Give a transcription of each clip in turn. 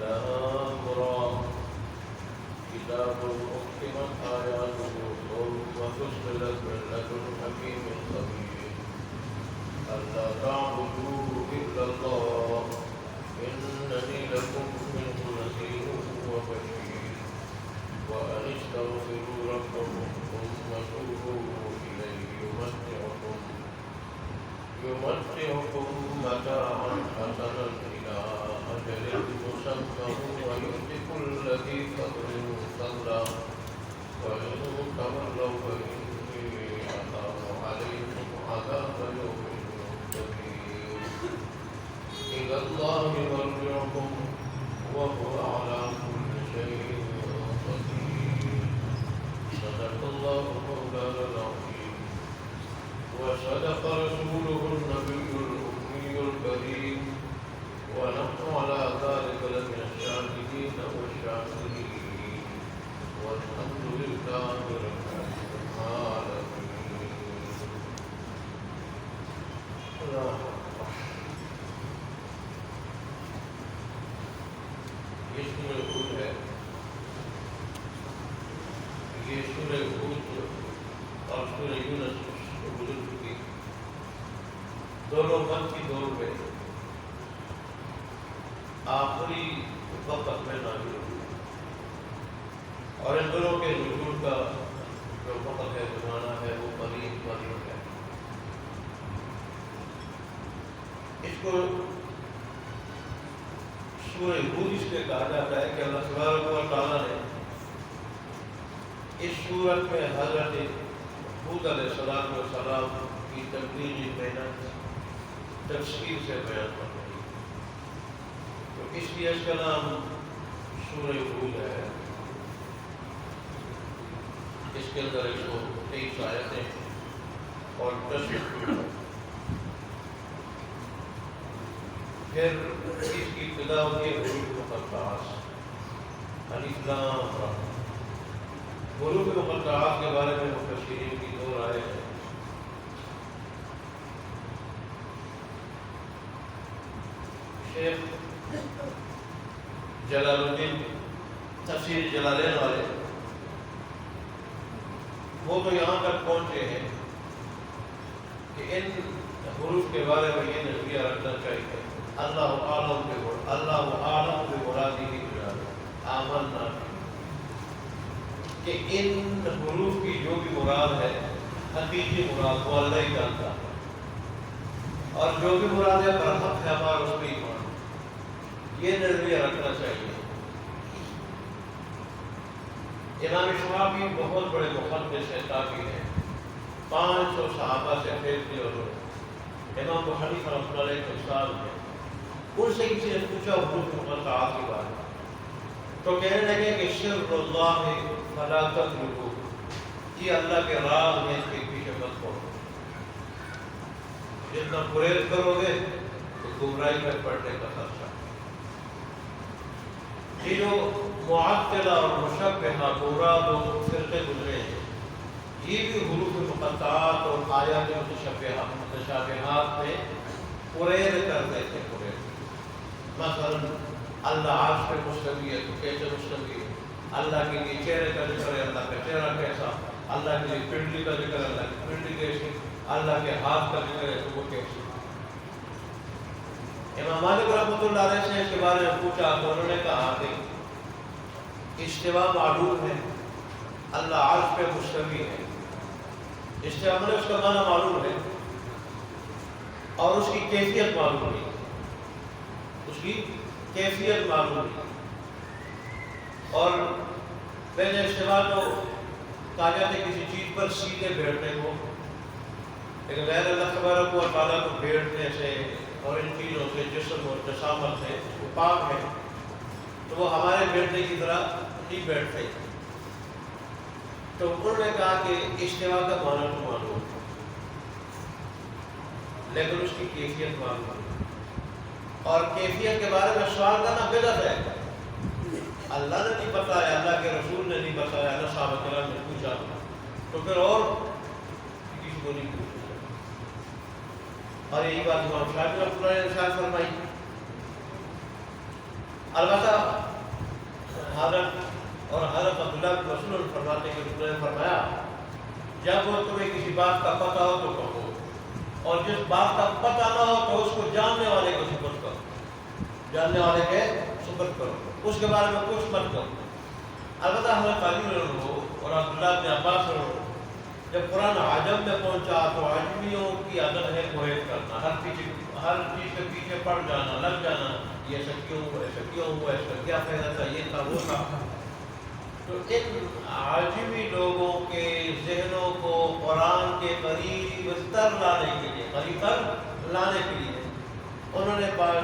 لام را كتاب أحكمت آياته ثم فصلت من لدن حكيم خبير ألا تعبدوا إلا الله إنني لكم منه نذير وبشير وأن استغفروا ربكم ثم توبوا إليه يمتعكم متاعا حسنا إلى أجل مسمى ويؤتي كل ذي فضل فضلا وإن تولوا فإني أخاف عليكم عذاب يوم كبير إلى الله مرجعكم وهو على كل شيء قدير صدق الله مولانا العظيم وصدق رسوله النبي الأمي الكريم ونحن على ذلك لمن الشاهدين والشاكرين والحمد لله رب العالمين. یہ سورہ ہود ہے. یہ سورہ ہود اور سورہ یونس گزر چکی دونوں مکی دور میں آخری وقت میں نازل ہوئی اور ان دونوں کے نزول کا جو وقت ہے زمانہ ہے وہ قریب ہے. اس کو سورہ ہود اس لیے کہا جاتا ہے کہ اللہ تبارک و تعالیٰ نے اس سورت میں حضرت ہود علیہ السلام کی تبلیغی محنت تفصیل سے بیان فرمائی، تو اس لیے اس کا نام سورہ ہود ہے. اس کے اندر 123 آیتیں اور 10 سورت. پھر اس کی ابتدا ہوتی ہے حروف مقطعات. الف لام را. حروف مقطعات کے بارے میں مفسرین کی دو رائے ہیں. شیخ جلال الدین تفسیر جلالین والے وہ تو یہاں تک پہنچے ہیں کہ ان حروف کے بارے میں یہ نظریہ رکھنا چاہیے اللہ عالم بمرادہ آمنا، کہ ان حروف کی جو بھی مراد ہے حقیقی مراد وہ اللہ ہی جانتا ہے، اور جو بھی مراد ہے برحق ہے ہمارا اس پہ ایمان. یہ نظریہ رکھنا چاہیے. امام شافعی بہت بڑے محدث ہیں، تابعی ہیں، 500 صحابہ سے حدیث کی اور امام ابو حنیفہ رحمۃ اللہ علیہ کے استاد ہیں. ان سے کسی نے پوچھا حروف مقطعات کے بارے میں، تو کہنے لگے کہ شر اللہ فلا تترکوا، یہ اللہ کے راز میں اس کے پیچھے مت پڑو. جتنا پریز کرو گے تو گمراہی میں پڑنے کا خدشہ. یہ جو معطلہ اور مشبہہ گمراہ دو فرقے گزرے ہیں، یہ بھی حروف مقطعات اور آیات متشابہات میں پریز کرتے تھے. مثلا اللہ عرش پہ مستوی ہے تو کیسے مستوی ہے؟ اللہ کے لیے چہرے کا ذکر ہے، اللہ کا چہرہ کیسا؟ اللہ کے لیے پنڈلی کا ذکر ہے، اللہ کی پنڈلی کیسی؟ اللہ کے ہاتھ کا ذکر ہے تو وہ کیسی؟ امام مالک رحمۃ اللہ علیہ سے اس کے بارے میں پوچھا تو انہوں نے کہا کہ استوا معلوم ہے، اللہ عرش پہ مستوی ہے. استوا میں اس کا معنی معلوم ہے اور اس کی کیفیت معلوم نہیں. اس کی کیفیت معلوم ہے. اور پہلے استوا تو کہا جاتا ہے کسی چیز پر سیدھے بیٹھنے کو، لیکن غیر اللہ تبارک و تعالیٰ کو بیٹھنے سے اور ان چیزوں سے جسم اور جسامت سے وہ پاک ہے، تو وہ ہمارے بیٹھنے کی طرح نہیں بیٹھتے. تو انہوں نے کہا کہ استوا کا معنی تو معلوم ہے لیکن اس کی کیفیت معلوم ہے، اور کیفیت کے بارے میں سوال کرنا بدعت ہے. اللہ نے نہیں بتایا، اللہ کے رسول نے نہیں بتایا، اللہ صحابہ کرام نے پوچھا تو پھر اور کسی کو نہیں پوچھا. اور یہی بات امام شافعی رحمۃ اللہ علیہ نے ارشاد فرمائی. البتہ حضرت عبداللہ بن مسعود فرماتے ہیں کہ انہوں نے فرمایا جب تمہیں کسی بات کا پتہ ہو تو کہو، اور جس بات کا پتہ نہ ہو تو اس کو جاننے والے کو سپرد کرو، جاننے والے کے سپرد کرو، اس کے بارے میں کچھ مت کرو۔ البتہ حضرت علی رضی اللہ عنہ اور عبداللہ بن عباس رضی اللہ عنہ جب قرآن عجم میں پہنچا تو عجمیوں کی عادت ہے کوہیت کرنا، ہر چیز کے پیچھے پڑ جانا، لگ جانا، یہ ایسا کیوں ہوا، ایسا کیوں ہوا، اس کا کیا فائدہ تھا، یہ تھا وہ تھا۔ تو ان عجمی لوگوں کے ذہنوں کو قرآن کے قریب تر لانے کے لیے، قریب تر لانے کے لیے انہوں نے بعض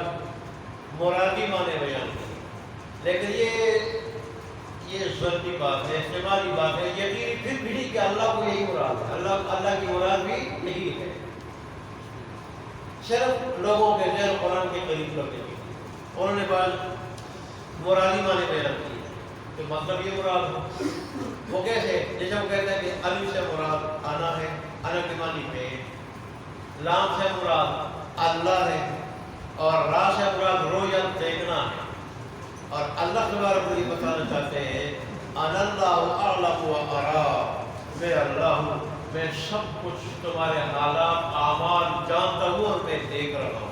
مرادی معنی بیان کی، لیکن یہ ظنی بات ہے، استعمالی بات ہے، یقینی پھر بھی نہیں کہ اللہ کو یہی مراد ہے، اللہ کی مراد بھی نہیں ہے، صرف لوگوں کے ذہن قرآن کے قریب کرنے کی انہوں نے بعض مرادی معنی بیان کی تو مطلب یہ مراد ہو وہ کیسے، جیسے وہ کہتے ہیں کہ الف سے مراد آنا ہے، انا کے معنی پہ، لام سے مراد اللہ ہے، اور را سے مراد رویت دیکھنا ہے، اور اللہ تبارک کو یہ بتانا چاہتے ہیں انا اللہ اعلم و ارا، میں اللہ ہوں، میں سب کچھ تمہارے حالات اعمال جانتا ہوں اور میں دیکھ رہا ہوں،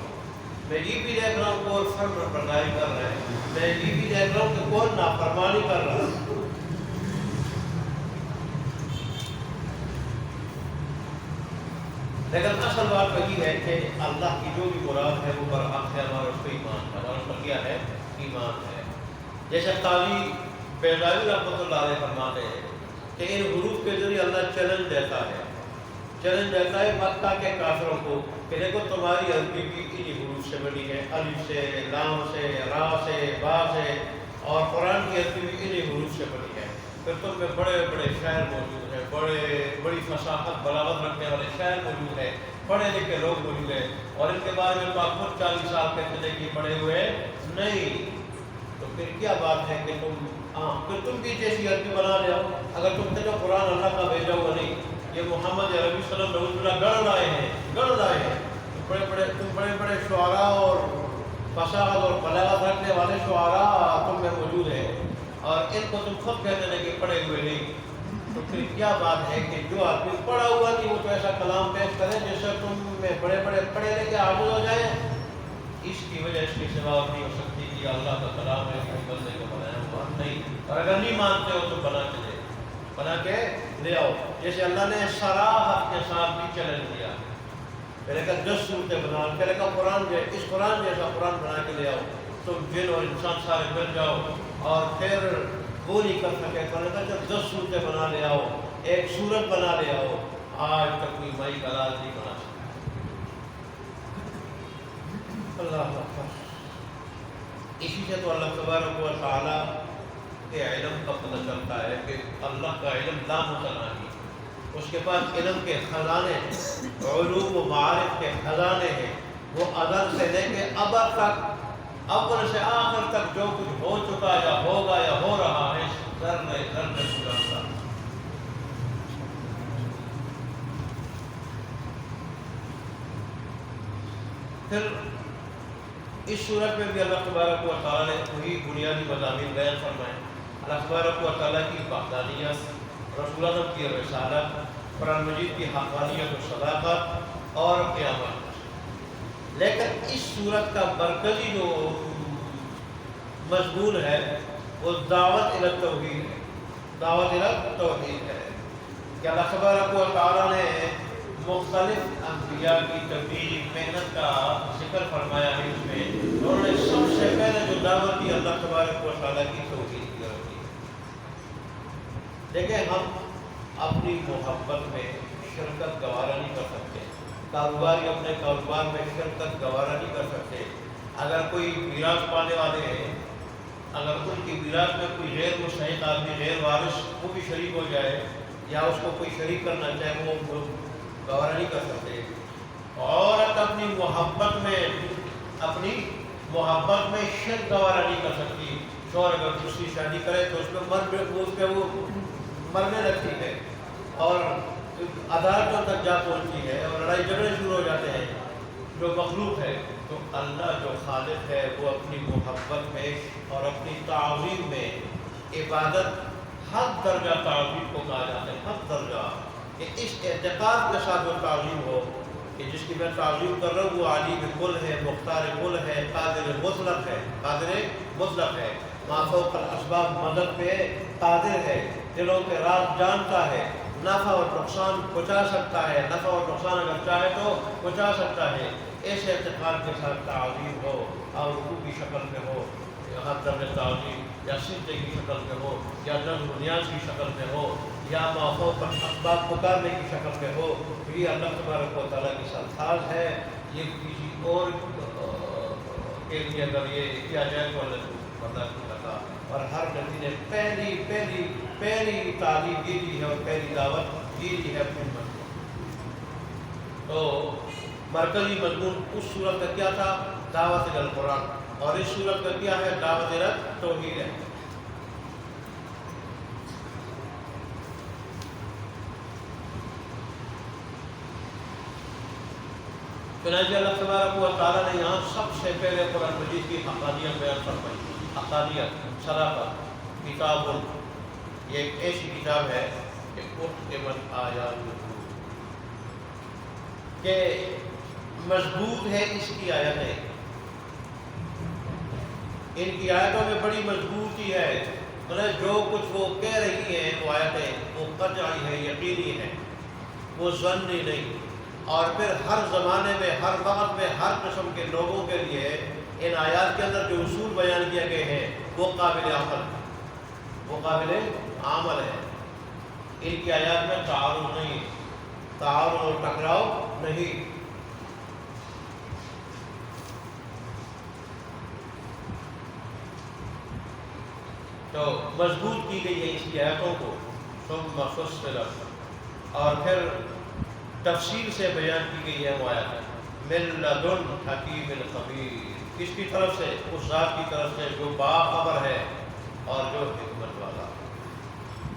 میں یہ بھی دیکھ رہا ہوں کون فرما برداری کر رہا ہے، میں یہ بھی دیکھ رہا ہوں کہ کون نافرمانی کر رہا ہے۔ لیکن اصل بات وہی ہے کہ اللہ کی جو بھی مراد ہے وہ برحق ہے، ہمارا اس پہ ایمان ہے، ہمارا اس پر کیا ہے، ایمان ہے۔ جیسے قاضی بیضاوی رحمۃ اللہ علیہ فرماتے ہیں کہ ان حروف کے ذریعے اللہ چیلنج دیتا ہے مکہ کے کافروں کو کہ دیکھو تمہاری عربی بھی انہی حروف سے بنی ہے، الف سے، لام سے، را سے، با سے، اور قرآن کی عربی بھی انہی حروف سے بنی ہے، پھر تم میں بڑے بڑے شاعر موجود ہیں، بڑی فصاحت بلاغت رکھنے والے شاعر موجود ہیں، پڑھے لکھے لوگ موجود ہیں، اور ان کے بارے میں تو آپ خود 40 سال کہتے ہیں کہ پڑھے ہوئے نہیں، تو پھر کیا بات ہے کہ تم بھی جیسی عربی بنا لے آؤ، اگر تم کہتے ہو قرآن اللہ کا بھیجا ہوا نہیں، یہ محمد عربی صلی اللہ علیہ وسلم گڑھ رائے ہیں، تم بڑے بڑے شعراء اور فصاحت اور بلاغت رکھنے والے شعراء تم میں موجود ہیں، اور ان کو تم خود کہتے ہیں کہ پڑھے ہوئے نہیں، تو پھر کیا بات ہے کہ جو آدمی پڑھا ہوا نہیں وہ تو ایسا کلام پیش کرے جس سے تم میں بڑے بڑے پڑھے لکھے عاجز ہو جائیں، اس کی وجہ اس کی سوا اور نہیں ہو سکتی کہ اللہ کا کلام ہے کہ بندے کو بنایا ہوا نہیں، اور اگر نہیں مانتے ہو تو بنا کے لے آؤ، جیسے اللہ نے صراحت کے ساتھ بھی چیلنج دیا، پہلے کا 10 صورتیں بنا، پہلے کا اس قرآن جیسا قرآن بنا کے لے آؤ، تم جن اور انسان سارے مل جاؤ، اور پھر وہ نہیں کر سکے، پہلے کا جب 10 صورتیں بنا لے آؤ، ایک صورت بنا لے آؤ، آج تک کوئی مائی کلال نہیں بنا سکتا۔ اللہ اکبر۔ اسی سے تو اللہ تبارک و تعالیٰ کے علم کا پتہ چلتا ہے کہ اللہ کا علم لامتناہی، اس کے پاس علم کے خزانے ہیں، علوم و معارف کے خزانے ہیں، وہ ازل سے لے کے ابد تک، اول سے آخر تک جو کچھ ہو چکا یا ہوگا یا ہو رہا ہے، ذرے جانتا۔ پھر اس صورت میں بھی اللہ تبارک و تعالیٰ نے وہی بنیادی مضامین بیان فرمائے، اللہ تبارک و تعالیٰ کی وحدانیت، رسول اعظم کی رسالت، قرآن مجید کی حقانیت و صداقت اور قیامت۔ لیکن اس صورت کا مرکزی جو مضمون ہے وہ دعوت الی التوحید ہے، دعوت الی التوحید ہے کہ اللہ تبارک و تعالیٰ نے مختلف انبیاء کی تبلیغ محنت کا ذکر فرمایا ہے، اس میں انہوں نے سب سے پہلے جو دعوت دی اللہ تبارک و تعالیٰ کی توحید کی طرف دی۔ دیکھیں ہم اپنی محبت میں شرکت گوارا نہیں کر سکتے، کاروباری اپنے کاروبار میں شرکت گوارا نہیں کر سکتے، اگر کوئی میراث پانے والے ہیں، اگر ان کی میراث میں کوئی غیر مستحق آدمی غیر وارث وہ بھی شریک ہو جائے یا اس کو کوئی شریک کرنا چاہے وہ گوارا نہیں کر سکتے۔ عورت اپنی محبت میں شرک گوارا نہیں کر سکتی، شوہر اگر دوسری شادی کرے تو اس پہ وہ مرنے لگتی ہے اور عدالتوں تک جا پہنچتی ہے اور لڑائی جھگڑے شروع ہو جاتے ہیں، جو مخلوق ہے، تو اللہ جو خالق ہے وہ اپنی محبت میں اور اپنی تعظیم میں عبادت حد درجہ تعظیم کو کہا جاتا ہے، حد درجہ، کہ اس اعتقاد کے ساتھ وہ تعظیم ہو کہ جس کی میں تعظیم کر رہا ہوں وہ عالم کل ہے، مختار کل ہے، قادر مطلق ہے، قادر مطلق ہے، ما فوق الاسباب مدد پہ قادر ہے، دلوں کے راز جانتا ہے، نفع اور نقصان پہنچا سکتا ہے، نفع اور نقصان اگر چاہے تو پہنچا سکتا ہے۔ ایسے اعتقاد کے ساتھ تعظیم ہو اور رکوع کی شکل میں ہو، حضرت تعظیم یا سجدے کی شکل میں ہو، یا نظم و نیاز کی شکل میں ہو، یا معافوں پر اسباب پکارنے کی شکل میں ہو، تو یہ اللہ تبارک و تعالیٰ کی الفاظ ہے۔ یہ کسی اور کے لیے اگر یہ کیا جائے تو اللہ برداشت نہیں کرتا۔ اور ہر نبی نے پہلی تعلیم یہ دی ہے اور پہلی دعوت یہ دی ہے اپنی امت کو۔ تو مرکزی مضمون اس صورت کا کیا تھا؟ دعوت القرآن، اور اس صورت کا کیا ہے؟ دعوت توحید ہے۔ چنانچہ اللہ تبارک و تعالیٰ نے یہاں سب سے پہلے قرآن مجید کی حقانیت بیان فرمائی۔ حقانیت، صداقت، کتاب، یہ ایک ایسی کتاب ہے کہ احکمت آیات کہ مضبوط ہے اس کی آیتیں، ان کی آیتوں میں بڑی مضبوطی ہے، مطلب جو کچھ وہ کہہ رہی ہیں وہ آیتیں وہ قطعی ہے، یقینی ہے، وہ ظنی نہیں۔ اور پھر ہر زمانے میں، ہر وقت میں، ہر قسم کے لوگوں کے لیے ان آیات کے اندر جو اصول بیان کیے گئے ہیں وہ قابل عمل ہے، وہ قابل عمل ہے۔ ان کی آیات میں تعارض نہیں، تعارض اور ٹکراؤ نہیں۔ تو مضبوط کی گئی ہے اس کی آیتوں کو، ثم فصلت، اور پھر تفصیل سے بیان کی گئی ہے وہ آیات، من لدن حکیم خبیر، کس کی طرف سے؟ اس ذات کی طرف سے جو باخبر ہے اور جو حکمت والا۔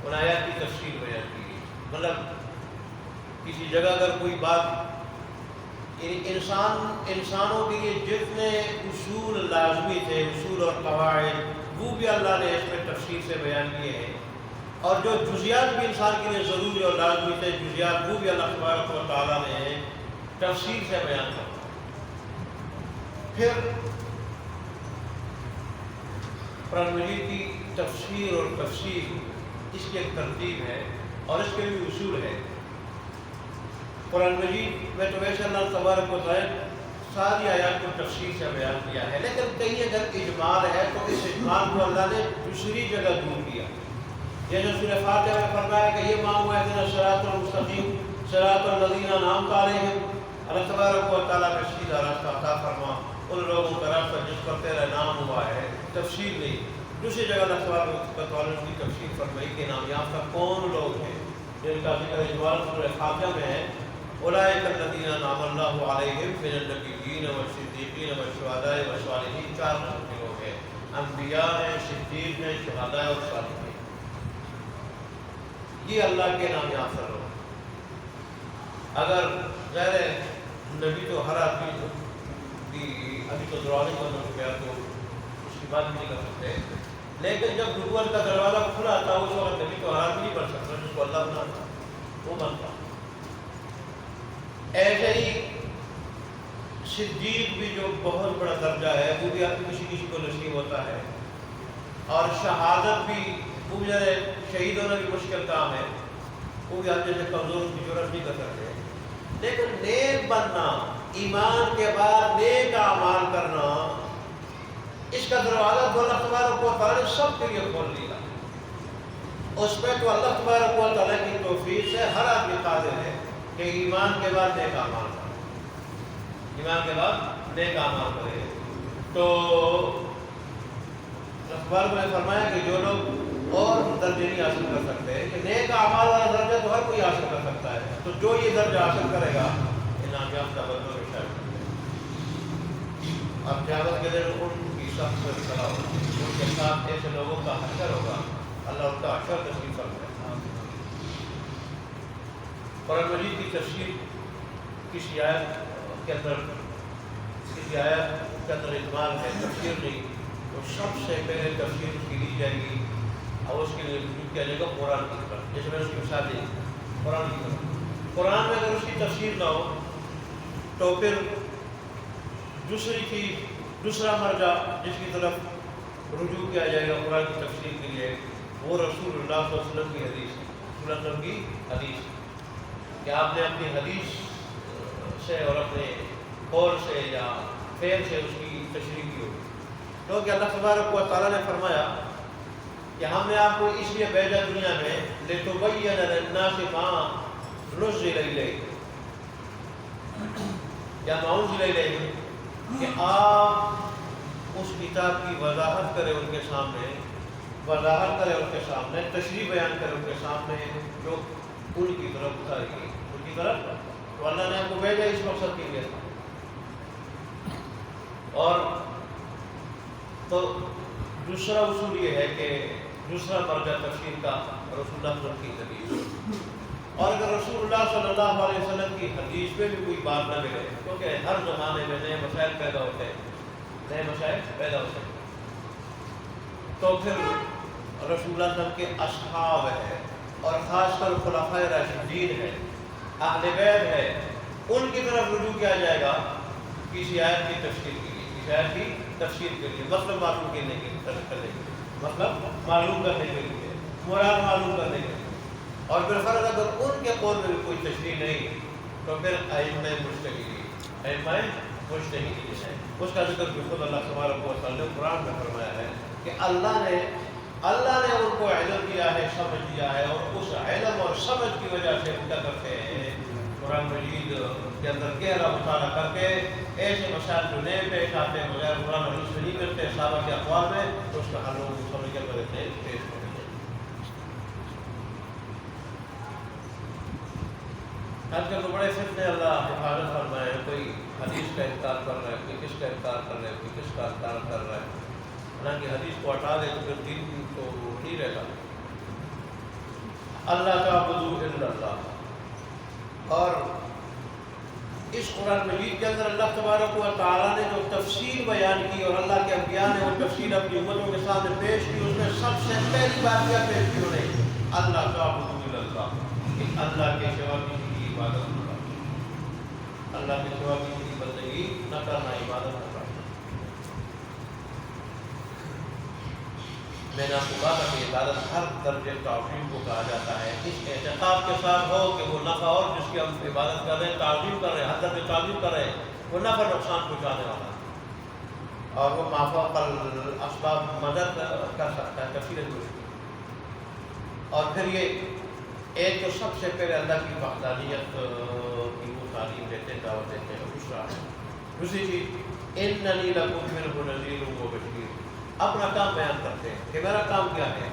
ان آیات کی تفصیل بیان کی گئی، مطلب کسی جگہ اگر کوئی بات، انسانوں کے لیے جتنے اصول لازمی تھے، اصول اور قواعد، وہ بھی اللہ نے اس میں تفصیل سے بیان کیے ہیں، اور جو جزیات بھی انسان کے لیے ضروری اور لازمی تھے، جزیات وہ بھی اللہ تبارک و تعالیٰ نے تفصیل سے بیان کیا۔ پھر قرآن مجید کی تفسیر اور تفصیل، اس کی ایک ترتیب ہے اور اس کے بھی اصول ہے۔ قرآن مجید میں تو ویسے اللہ تبارک و تعالیٰ ساری آیات کو تفصیل سے بیان کیا ہے، لیکن کہیں اگر اجمال ہے تو اس اجمال کو اللہ نے دوسری جگہ دور کیا۔ جیسے سورہ فاتحہ میں فرمایا کہ یہ مانگو اہدنا الصراط المستقیم صراط الذین انعمت علیہم، اللہ تبارک و تعالیٰ کا سیدھا راستہ عطا فرما، ان لوگوں کا راستہ جس پر تیرا نام ہوا ہے۔ تفصیل نہیں، دوسری جگہ اللہ تبارک و تعالیٰ کی تفصیل فرمائی کہ نام یافتہ کون لوگ ہیں جن کا ذکر اجمال سورہ فاتحہ میں ہے۔ اولئک الذین انعم اللہ علیہم من النبیین والصدیقین والشہداء والصالحین، چار قسم کے لوگ ہیں، انبیاء ہیں، صدیق ہیں، شہداء اور صالحین۔ یہ اللہ کے نام یافتہ لوگ۔ اگر غیر نبی تو ہر آدمی بھی ابھی تو دروازے بند ہو گیا تو اس کی بات بھی نہیں کر سکتے، لیکن جب نبوت کا دروازہ کھلا تھا اس وقت نبی تو ہر آدمی نہیں بن سکتا، جس کو اللہ بناتا وہ بنتا۔ ایسے ہی صدیق بھی جو بہت بڑا درجہ ہے وہ بھی کسی کو نصیب ہوتا ہے، اور شہادت بھی، وہ بھی شہید ہونا بھی مشکل کام ہے، وہ بھی آپ جیسے کمزور کی ضرورت نہیں کر سکتے، لیکن نیک بننا، ایمان کے بعد نیک اعمال کرنا، اس کا دروازہ تو اللہ تبارک و تعالیٰ نے سب کے لیے کھول دیا۔ اس پہ تو اللہ تبارک و تعالیٰ کی توفیق سے ہر آدمی قادر ہے کہ ایمان کے بعد نیک اعمال کرے، ایمان کے بعد نیک اعمال کرے۔ تو اخبار میں فرمایا کہ جو لوگ اور درجے نہیں حاصل کر سکتے، کہ نیک اعمال والا درجہ تو ہر کوئی حاصل کر سکتا ہے، تو جو یہ درجہ حاصل کرے گا انعام یافتہ بندوں میں شامل۔ اب قیامت کے دن ان کی سخت سے کھڑا ہوگا، ان کے ساتھ ایسے لوگوں کا حشر ہوگا، اللہ ان کا حشر نصیب فرمائے۔ قرآن مجید کی تفسیر کسی آیت کے اندر کی آیت کے اندر اجمال ہے، تفسیر نہیں، تو سب سے پہلے تفسیر کی لی جائے گی اور اس کے لیے رجوع کیا جائے گا قرآن کی طرف. جیسے میں نے اس کی مثال دی قرآن کی طرف. قرآن میں اگر اس کی تفسیر نہ ہو تو پھر دوسرا مرجع جس کی طرف رجوع کیا جائے گا قرآن کی تفسیر کے لیے وہ رسول اللہ صلی اللہ علیہ وسلم کی حدیث ہے. رسول اللہ صلی اللہ علیہ وسلم کی حدیث کہ آپ نے اپنی حدیث سے اور اپنے قول سے یا فعل سے اس کی تشریح کی ہوگی. کیونکہ اللہ تبارک و تعالیٰ نے فرمایا کہ ہم نے آپ کو اس لیے بھیجا دنیا میں لِتُبَيِّنَ لِلنَّاسِ مَا نُزِّلَ إِلَيْهِمْ یا مَا أُنزِلَ إِلَيْهِمْ کہ آپ اس کتاب کی وضاحت کرے ان کے سامنے، وضاحت کرے ان کے سامنے، تشریح بیان کرے ان کے سامنے جو ان کی طرف اتاری گئی. ان کی طرف تو اللہ نے آپ کو بھیجا اس مقصد کے لیے. اور تو دوسرا اصول یہ ہے کہ دوسرا مرجع تفسیر کا رسول اللہ صلی اللہ علیہ وسلم کی حدیث. اور اگر رسول اللہ صلی اللہ علیہ وسلم کی حدیث میں بھی کوئی بات نہ ملے، کیونکہ ہر زمانے میں نئے مسائل پیدا ہوتے ہیں، تو پھر رسول اللہ صلی اللہ علیہ وسلم کے اصحاب ہے اور خاص کر خلفائے راشدین ہے، اہل بیت ہے، ان کی طرف رجوع کیا جائے گا کسی آیت کی تفسیر کے لیے، کسی آیت کی تفسیر کے لیے، مطلب معلوم کرنے کے لیے، مطلب معلوم کرنے کے لیے، مراد معلوم کرنے کے لیے. اور پھر فرض اگر ان کے قول میں بھی کوئی تشریح نہیں تو پھر ائمہ مجتہدین ہے، اس کا ذکر بھی خود اللہ تبارک و تعالیٰ نے قرآن میں فرمایا ہے کہ اللہ نے ان کو علم دیا ہے، سمجھ دیا ہے، اور اس علم اور سمجھ کی وجہ سے ان کا کرتے ہیں قرآن مجید کے اندر گہرا مطالعہ کر کے ایسے مسائل جو نئے پیش آتے ہیں بغیر قرآن حدیث میں نہیں ملتے صحابہ کے اقوال میں، تو اس کا حل لوگوں کو سمجھ کر کرتے ہیں پیش کرتے ہیں. آج کل تو بڑے فتنے اللہ حفاظت فرمائے ہیں، کوئی حدیث کا انکار کر رہا ہے، کوئی کس کا انکار کر رہا ہے، کوئی کس کا انکار کر رہا ہے. حالانکہ حدیث کو ہٹا دے تو پھر دین تو نہیں رہتا. اللہ تعبدوا الا اللہ. اور اس قرآن مجید کے اندر اللہ تبارک و تعالیٰ نے جو تفسیر بیان کی اور اللہ کے انبیاء نے وہ تفسیر اپنی امتوں کے سامنے پیش کی، اس میں سب سے پہلی بات کیا پیش کی انہوں نے؟ اللہ تعبدوا الا اللہ، کہ اللہ کے سوا کسی کی عبادت نہ کرنا، اللہ کے سوا کسی کی بندگی نہ کرنا، عبادت نہ کرنا. میں نے آپ کو کہا کہ عبادت ہر درجے تعظیم کو کہا جاتا ہے، اس اعتقاد کے ساتھ ہو کہ وہ نفع اور جس کی ہم عبادت کر رہے ہیں، تعظیم کر رہے ہیں، ہر درجے تعظیم کر رہے ہیں، وہ نفع نقصان پہنچانے والا ہے اور وہ ما فوق الاسباب مدد کر سکتا ہے، کثیر مشکل. اور پھر یہ ایک تو سب سے پہلے اللہ کی وحدانیت کی وہ تعلیم دیتے ہیں، دعوت دیتے ہیں. دوسری چیز اننی لکم منہ نذیر و بشیر، اپنا کام بیان کرتے ہیں کہ میرا کام کیا ہے،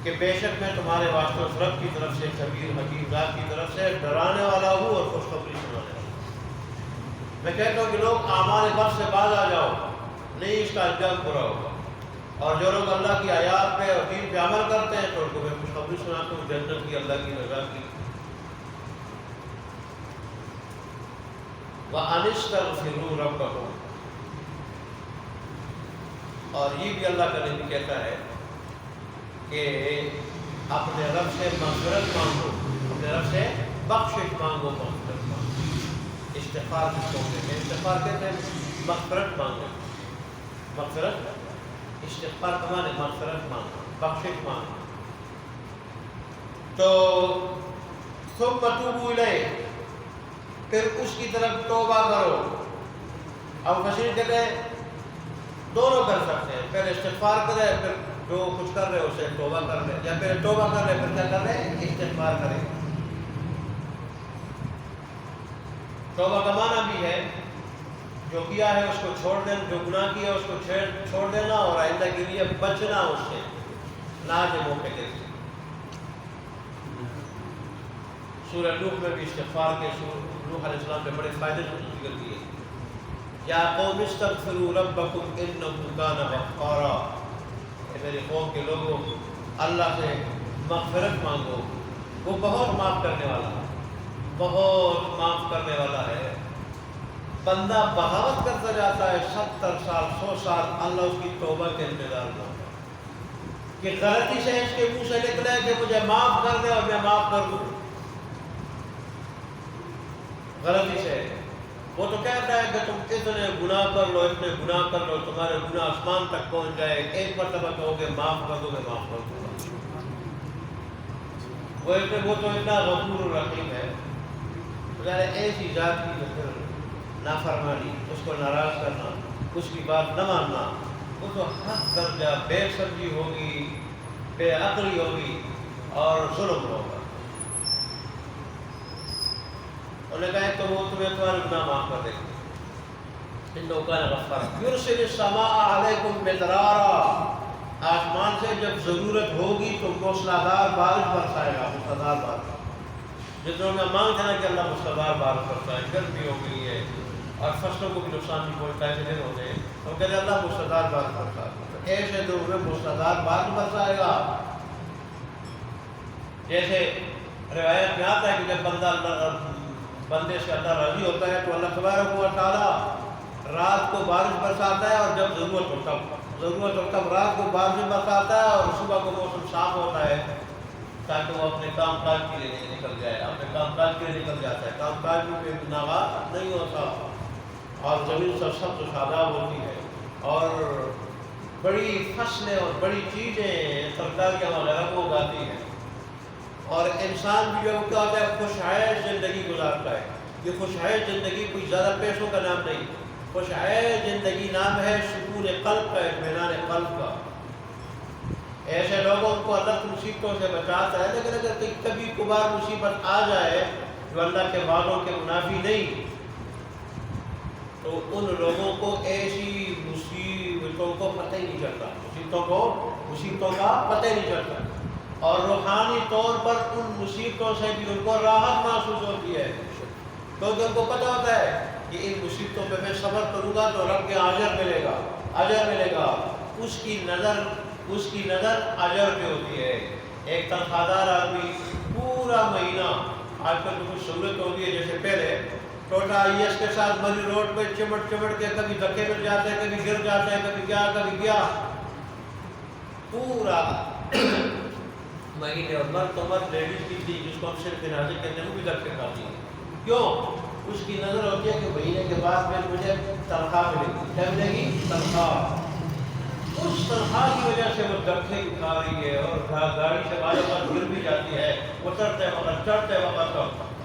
کہ بے شک میں تمہارے واسطے اس رب کی طرف سے، خبیر حکیم ذات کی طرف سے ڈرانے والا ہوں اور خوشخبری سنانے والا ہوں. میں کہتا ہوں کہ لوگ اعمال بد سے باز آ جاؤ، نہیں اس کا انجام برا ہوگا. اور جو لوگ اللہ کی آیات پہ اور دین پہ عمل کرتے ہیں تو ان کو میں خوشخبری سناتا ہوں جنت کی، اللہ کی رضا کی. وَأَنِ اسْتَغْفِرُوا رَبَّكُمْ، اور یہ بھی اللہ کا نبی کہتا ہے کہ اپنے رب سے مغفرت مانگو، اپنے رب سے بخشش مانگو، مغفرت مانگو. استغفار کس کو کہتے ہیں؟ استغفار کہتے ہیں مغفرت مانگو. مغفرت، استغفار کا معنی مغفرت مانگو، بخشش مانگو. تو ثم توبوا الیہ، پھر اس کی طرف توبہ کرو. اب مشیر کہتے ہیں دونوں کر سکتے ہیں، پہلے استغفار کرے پھر جو کچھ کر رہے اسے توبہ کر لیں، یا پہلے توبہ کر رہے پھر کیا کر رہے ہیں؟ استغفار کریں. توبہ کا معنی بھی ہے جو کیا ہے اس کو چھوڑ دینا، جو گناہ کیا ہے اس کو چھوڑ دینا اور آئندہ کے لیے بچنا اس سے ناز موقع کے. سورہ نوح میں بھی استغفار کے نوح علیہ السلام نے بڑے فائدے سے ذکر کیے. یا قوم استغفروا ربکم انہ کان غفارا، اے میری قوم کے لوگوں اللہ سے مغفرت مانگو، وہ بہت معاف کرنے والا ہے، بہت معاف کرنے والا ہے. بندہ بغاوت کرتا جاتا ہے 70 سال 100 سال، اللہ اس کی توبہ کے انتظار میں ہوتا ہے کہ غلطی سے اس کے منہ سے نکلے کہ مجھے معاف کر دے اور میں معاف کر دوں. غلطی سے وہ تو کہتا ہے کہ تم اتنے گناہ کر لو، اتنے گناہ کر لو، تمہارے گناہ آسمان تک پہنچ جائے، ایک مرتبہ کہو گے معاف کر دو گے، معاف کر دوں گا. وہ تو اتنا غفور الرحیم ہے. ایسی ذات کی جو پھر نافرمانی، اس کو ناراض کرنا، اس کی بات نہ ماننا، وہ تو حد درجہ بے سمجھی ہوگی، بے عقلی ہوگی اور ظلم ہوگا. انہوں نے کہا تو وہ تمہیں تمہارے گناہ معاف کر دے گا. انہو کان غفارا یرسل السماء علیکم مدرارا، آسمان سے جب ضرورت ہوگی تو موسلادھار بارش برسائے گا. موسلادھار بارش جتنوں میں مانگتے ہیں کہ اللہ موسلادھار بارش برسائے. گرمی ہو گئی ہے اور فصلوں کو بھی نقصان بھی پہنچتا ہے، دن ہوتے ہیں، ہم کہتے ہیں اللہ موسلادھار بارش برسائے. ایسے دنوں میں موسلادھار بارش برسائے گا. جیسے روایت میں آتا ہے کہ جب بندے سے اللہ راضی ہوتا ہے تو اللہ تبارک و تعالیٰ رات کو بارش برساتا ہے، اور جب ضرورت ہو تب رات کو بارش برساتا ہے، اور صبح کو موسم صاف ہوتا ہے تاکہ وہ اپنے کام کاج کے لیے نکل جائے. اپنے کام کاج کے لیے نکل جاتا ہے، کام کاج میں کوئی گناہ نہیں ہوتا، اور زمین سب سبز و شاداب ہوتی ہے، اور بڑی فصلیں اور بڑی چیزیں ترکاریاں وغیرہ کو اگاتی ہیں. اور انسان بھی جو کیا ہوتا ہے خوشحال زندگی گزارتا ہے. یہ خوشحال زندگی کوئی زیادہ پیسوں کا نام نہیں، خوشحال زندگی نام ہے سکون قلب کا، اطمینان قلب کا. ایسے لوگوں کو اللہ مصیبتوں سے بچاتا ہے، لیکن اگر کبھی کبھار مصیبت آ جائے جو اللہ کے وعدوں کے منافی نہیں، تو ان لوگوں کو ایسی مصیبتوں کو پتہ ہی نہیں چلتا، مصیبتوں کا پتہ ہی نہیں چلتا. اور روحانی طور پر ان مصیبتوں سے بھی ان کو راحت محسوس ہوتی ہے، کیونکہ ان کو پتہ ہوتا ہے کہ ان مصیبتوں پہ میں صبر کروں گا تو رب کے اجر ملے گا. اس کی نظر اجر پہ ہوتی ہے. ایک تنخواہ دار آدمی پورا مہینہ، آج کل تو کچھ سہولت ہوگی ہے، جیسے پہلے ٹوٹا IS کے ساتھ مری روڈ پہ چمٹ کے کبھی دھکے مل جاتے ہیں، کبھی گر جاتے ہیں، کبھی کیا پورا مہینے. اور مرد لیڈیز کی تھی جس کو ہم صرف جنازے کرنے میں بھی دھکے کھاتی ہیں. کیوں؟ اس کی نظر ہوتی ہے کہ مہینے کے بعد میں مجھے تنخواہ ملے گی. کیا ملے گی؟ تنخواہ. اس تنخواہ کی وجہ سے وہ دھکے کھا رہی ہے، اور گاڑی سے بعض وقت گر بھی جاتی ہے، اترتے وقت چڑھتے وقت،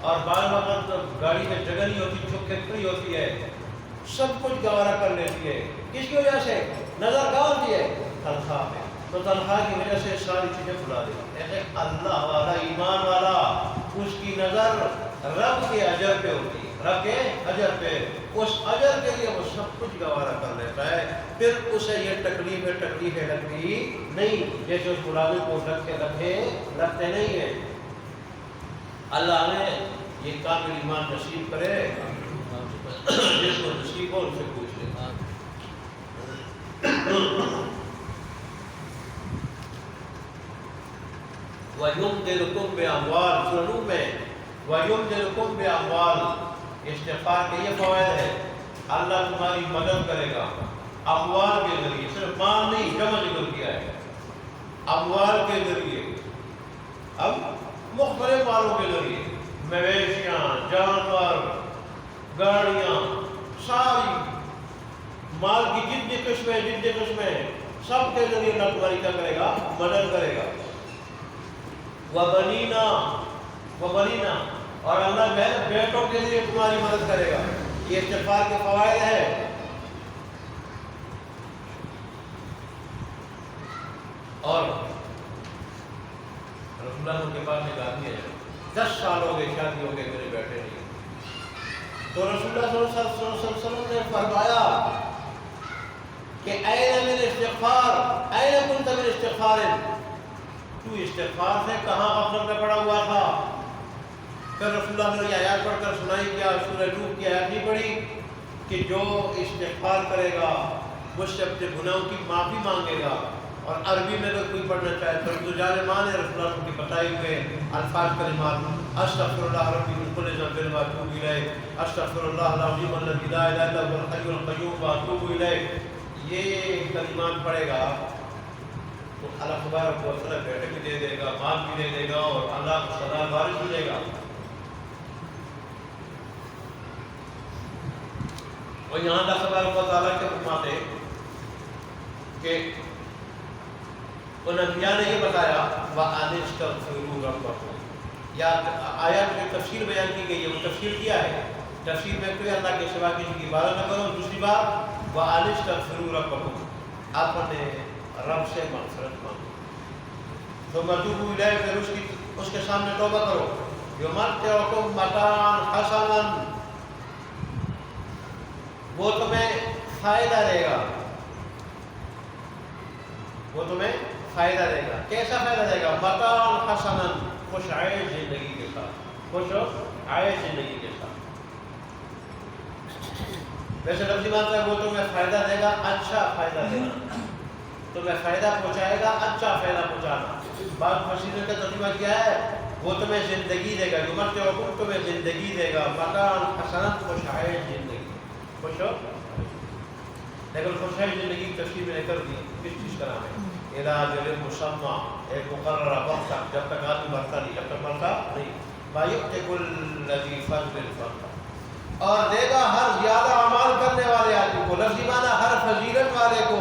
اور بعض وقت گاڑی میں جگہ نہیں ہوتی، چھوکے کھڑی ہوتی ہے، سب کچھ گوارا کر لیتی ہے. کس کی وجہ سے؟ نظر کہاں ہوتی ہے؟ تنخواہ میں. تو تنخواہ کی وجہ سے ساری چیزیں بھلا دیتی. ایسے اللہ والا، ایمان والا، اس کی نظر رب کے اجر پہ ہوتی ہے، رب کے اجر پہ. اس اجر کے لیے وہ سب کچھ گوارا کر لیتا ہے. پھر اسے یہ تکلیفیں لگتی نہیں، جیسے اس ملازم کو لگتے نہیں ہیں. اللہ نے یہ کامل ایمان نصیب کرے. جس کو نصیب ہو ان سے پوچھ لے. وَيُمْدِدْكُمْ بِأَمْوَالٍ، سورہ میں وَيُمْدِدْكُمْ بِأَمْوَالٍ، استغفار کے یہ فوائد ہے. اللہ تمہاری مدد کرے گا اموال کے ذریعے. صرف مال نہیں، جمع ذکر کیا ہے، اموال کے ذریعے. اب مختلف مالوں کے ذریعے، مویشیاں، جانور، گاڑیاں، ساری مال کی جتنی قسمیں سب کے ذریعے اللہ تمہاری کیا کرے گا؟ مدد کرے گا. وَبَنِينَا، اور اللہ بیٹوں کے لیے تمہاری مدد کرے گا. یہ استغفار کے فوائد ہے. اور رسول اللہ کے پاس ایک آدمی ہے، 10 سال ہو گئے شادی ہو گئے، میرے بیٹے نہیں. تو رسول اللہ صلی اللہ علیہ وسلم نے فرمایا کہ این من استغفار، این کنت من استغفار، تو استغفار سے کہاں غفلت میں پڑا ہوا تھا. پھر رسول اللہ نے یہ آیات پڑھ کر سنائی. کیا؟ سورہ نور کی آیات نہیں پڑھی کہ جو استغفار کرے گا، مجھ سے اپنے گناہوں کی معافی مانگے گا، اور عربی میں اگر کوئی پڑھنا چاہے تو ترجمان رسول اللہ کی بتائے ہوئے الفاظ کلمات استغفر اللہ ربی من کل ذنب و اتوب الیہ، استغفر اللہ العظیم الذی لا الہ الا هو الحی القیوم و اتوب الیہ، یہ کلمات پڑھے گا تو اللہ تبارک و تعالیٰ بیٹے بھی دے دے گا، مال بھی دے دے گا، اور اللہ کو سدا بارش بھی دے گا۔ اور یہاں اللہ تبارک و تعالیٰ کے فرماتے کہ ان انبیاء نے یہ بتایا وَأَنِ اسْتَغْفِرُوا رَبَّكُمْ، یا آیات میں تفسیر بیان کی گئی ہے، وہ تفسیر کیا ہے؟ تفسیر میں کوئی اللہ کے سوا کسی کی عبادت نہ کرو، دوسری بات وَأَنِ اسْتَغْفِرُوا رَبَّكُمْ، اپنے رب سے مغفرت مانگو، ثُمَّ تُوبُوا إِلَيْهِ، پھر اس کے سامنے توبہ کرو، يُمَتِّعُكُم مَتَاعًا حَسَنًا، وہ تمہیں فائدہ دے گا، وہ تمہیں فائدہ دے گا، کیسا فائدہ دے گا؟ متاعًا حسنًا، خوش عائش زندگی کے ساتھ، خوش عائش زندگی کے ساتھ۔ ویسے لفظی بات ہے وہ تمہیں فائدہ دے گا، اچھا فائدہ دینا، تمہیں فائدہ پہنچائے گا، اچھا فائدہ پہنچانا۔ بعض مفسرین کا ترجمہ کیا ہے؟ وہ تمہیں زندگی دے گا، یمتعکم تمہیں زندگی دے گا، متاعًا حسنًا، خوش عائش زندگی، خوش ہو۔ لیکن خوش عائش زندگی کی تفسیر میں نے کر دی، کس چیز کا نام ہے؟ اِلَىٰ أَجَلٍ مُّسَمًّى، ایک مقررہ وقت تک، جب تک آدمی مرتا نہیں، جب تک مرتا نہیں، مَا يُؤْتِ كُلَّ ذِي فَضْلٍ فَضْلَهُ، اور دے گا ہر زیادہ اعمال کرنے والے آدمی کو، لفظی معنی ہر فضیلت والے کو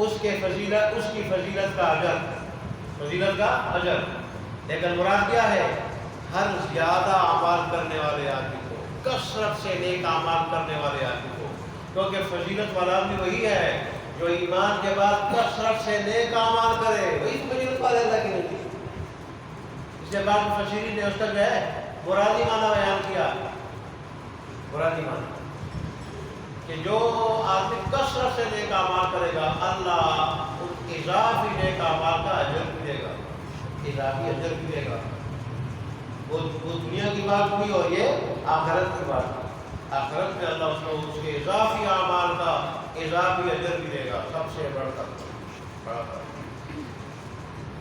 اس کی فضیلت کا اجر، فضیلت کا اجر۔ لیکن مراد کیا ہے؟ ہر زیادہ اعمال کرنے والے آدمی کو، کثرت سے نیک اعمال کرنے والے آدمی کو، کیونکہ فضیلت والا آدمی وہی ہے جو ایمان کے بعد کثرت سے نیک اعمال کرے، وہی فضیلت والا اللہ کی نہیں۔ اس کے بعد مفسرین نے اس کا جو ہے مرادی معنی بیان کیا، مرادی معنی کہ جو آدمی کثرت سے نیک اعمال کرے گا اللہ ان اضافی نیک اعمال کا اجر بھی دے گا، اضافی اجر بھی دے گا۔ وہ دنیا کی بات ہوئی اور یہ آخرت کی بات ہوئی، آخرت میں اللہ اس کے اضافی اعمال کا اضافی اجر بھی دے گا، سب سے بڑھ کر۔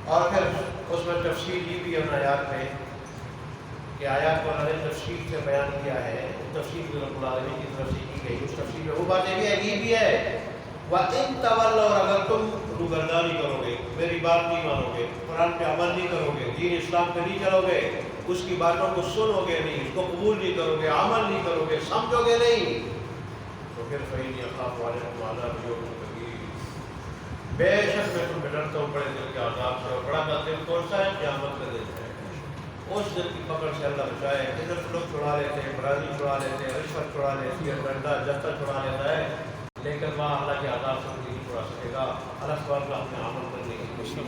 اور پھر اس میں تفصیل یہ بھی ہے ان آیات میں کہ آیات کو اللہ نے تفصیل سے بیان کیا ہے، تفصیل بھی رب العالمین کی طرف سے کی گئی، اس تفصیل میں وہ باتیں بھی ہے، یہ بھی ہے وَإِن تَوَلَّوْا، اور اگر تم روگردانی کرو گے، میری بات نہیں مانو گے، قرآن پہ عمل نہیں کرو گے، دین اسلام پہ نہیں چلو گے، اس کی باتوں کو سنو گے نہیں، اس کو قبول نہیں کرو گے، عمل نہیں کرو گے، سمجھو گے نہیں، تو پھر فَإِنِّي أَخَافُ عَلَيْكُمْ عَذَابَ يَوْمٍ كَبِيرٍ، بے شک میں تم پہ ڈرتا ہوں بڑے دن کے عذاب سے، اور بڑا کا دن کون سا ہے؟ قیامت کا دن ہے۔ اس دن کی پکڑ سے اللہ بچائے، ادھر لوگ چھڑا لیتے ہیں، برازی چھڑا لیتے ہیں، رشوت چھڑا لیتی ہے، بندہ جتہ چھڑا لیتا ہے، لیکن وہاں اللہ کے عذاب سے کوئی نہیں چھڑا سکے گا۔ اللہ سبحانہ اپنے عمل کرنے کی کوشش